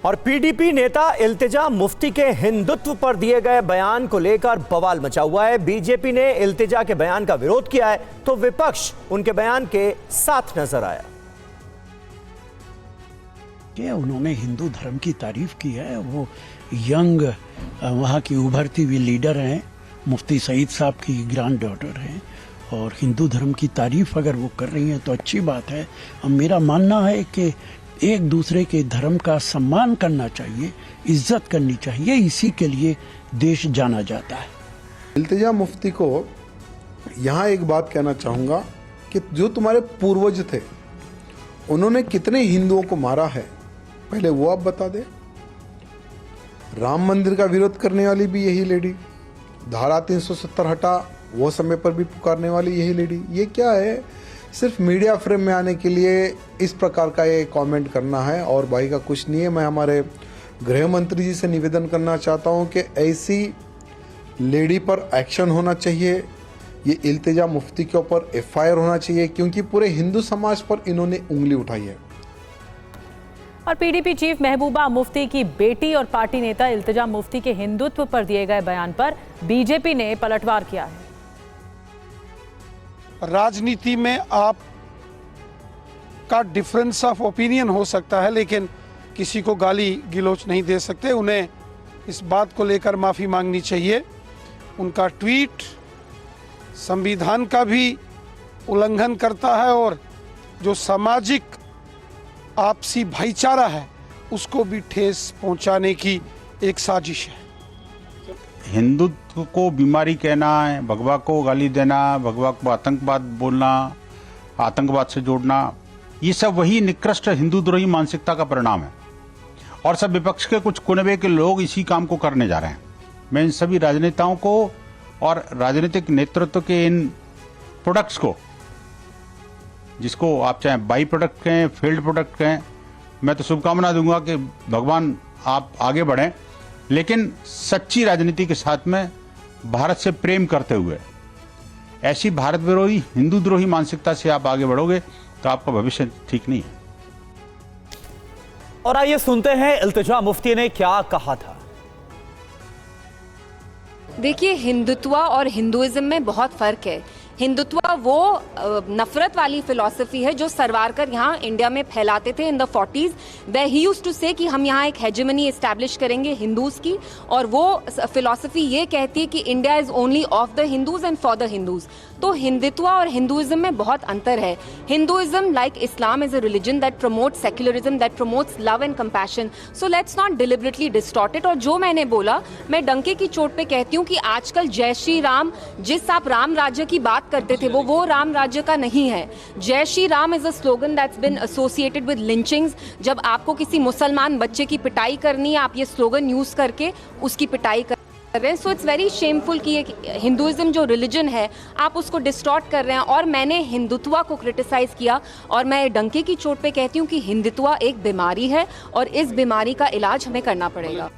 और पीडीपी नेता इल्तिजा मुफ्ती के हिंदुत्व पर दिए गए बयान को लेकर बवाल मचा हुआ है। बीजेपी ने इल्तिजा के बयान का विरोध किया है तो विपक्ष उनके बयान के साथ नजर आया। उन्होंने हिंदू धर्म की तारीफ की है। वो यंग वहाँ की उभरती हुई लीडर हैं, मुफ्ती सईद साहब की ग्रैंड डॉटर हैं और हिंदू धर्म की तारीफ अगर वो कर रही हैं तो अच्छी बात है। अब मेरा मानना है कि एक दूसरे के धर्म का सम्मान करना चाहिए, इज्जत करनी चाहिए, इसी के लिए देश जाना जाता है। इल्तिजा मुफ्ती को यहाँ एक बात कहना चाहूँगा कि जो तुम्हारे पूर्वज थे उन्होंने कितने हिंदुओं को मारा है पहले वो आप बता दे। राम मंदिर का विरोध करने वाली भी यही लेडी, धारा 370 हटा वो समय पर भी पुकारने वाली यही लेडी। ये क्या है, सिर्फ मीडिया फ्रेम में आने के लिए इस प्रकार का ये कमेंट करना है और भाई का कुछ नहीं है। मैं हमारे गृह मंत्री जी से निवेदन करना चाहता हूँ कि ऐसी लेडी पर एक्शन होना चाहिए। ये इल्तिजा मुफ्ती के ऊपर FIR होना चाहिए क्योंकि पूरे हिंदू समाज पर इन्होंने उंगली उठाई है। और पीडीपी चीफ महबूबा मुफ्ती की बेटी और पार्टी नेता इल्तिजा मुफ्ती के हिंदुत्व पर दिए गए बयान पर बीजेपी ने पलटवार किया है। राजनीति में आप का डिफरेंस ऑफ ओपिनियन हो सकता है लेकिन किसी को गाली गिलोच नहीं दे सकते। उन्हें इस बात को लेकर माफ़ी मांगनी चाहिए। उनका ट्वीट संविधान का भी उल्लंघन करता है और जो सामाजिक आपसी भाईचारा है उसको भी ठेस पहुंचाने की एक साजिश है। हिंदुत्व को बीमारी कहना है, भगवा को गाली देना, भगवा को आतंकवाद बोलना, आतंकवाद से जोड़ना, ये सब वही निकृष्ट हिंदू द्रोही मानसिकता का परिणाम है और सब विपक्ष के कुछ कुनबे के लोग इसी काम को करने जा रहे हैं। मैं इन सभी राजनेताओं को और राजनीतिक नेतृत्व के इन प्रोडक्ट्स को, जिसको आप चाहे बाई प्रोडक्ट कहें, फील्ड प्रोडक्ट कहें, मैं तो शुभकामना दूंगा कि भगवान आप आगे बढ़ें, लेकिन सच्ची राजनीति के साथ में भारत से प्रेम करते हुए। ऐसी भारत विरोधी हिंदू द्रोही मानसिकता से आप आगे बढ़ोगे तो आपका भविष्य ठीक नहीं है। और आइए सुनते हैं इल्तिजा मुफ्ती ने क्या कहा था। देखिए, हिंदुत्व और हिंदुइज्म में बहुत फर्क है। हिंदुत्व वो नफरत वाली फिलॉसफी है जो सरवारकर यहाँ इंडिया में फैलाते थे इन द 40s। वे ही यूज्ड टू से कि हम यहाँ एक हेजेमनी एस्टैब्लिश करेंगे हिंदूज की, और वो फिलॉसफी ये कहती है कि India is only of the Hindus and for the Hindus. तो हिंदुत्व और हिंदुइज्म में बहुत अंतर है। Hinduism like Islam is a religion that promotes secularism, that promotes love and compassion. So let's not deliberately distort it. और जो मैंने बोला, मैं डंके की चोट पे कहती हूँ कि आजकल जय श्री राम, जिस आप राम राज्य की बात करते थे वो राम राज्य का नहीं है। जय Shri Ram is a slogan that's bin associated with lynchings. जब आपको किसी मुसलमान बच्चे की पिटाई करनी है, आप ये स्लोगन यूज करके उसकी पिटाई कर रहे हैं। सो इट्स वेरी शेमफुल कि हिंदुइज्म जो रिलीजन है आप उसको डिस्टॉर्ट कर रहे हैं। और मैंने हिंदुत्व को क्रिटिसाइज किया और मैं डंके की चोट पे कहती हूँ कि हिंदुत्व एक बीमारी है और इस बीमारी का इलाज हमें करना पड़ेगा।